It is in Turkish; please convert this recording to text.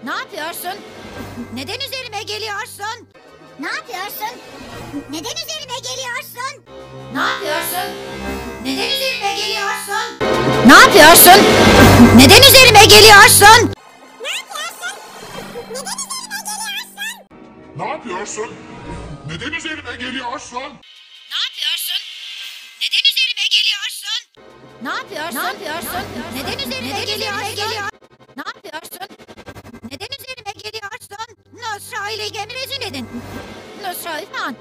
Ne yapıyorsun? Neden üzerime geliyorsun? Ne yapıyorsun? Neden üzerime geliyorsun? Ne yapıyorsun? Neden üzerime geliyorsun? Ne yapıyorsun? Neden üzerime geliyorsun? Ne yapıyorsun? Neden üzerime geliyorsun? Ne yapıyorsun? Neden üzerime geliyorsun? Ne yapıyorsun? Ne yapıyorsun? Neden üzerime geliyorsun? Ne yapıyorsun? Neden üzerime geliyorsun? Nusra ile gemi rezil edin. Nusra İfan,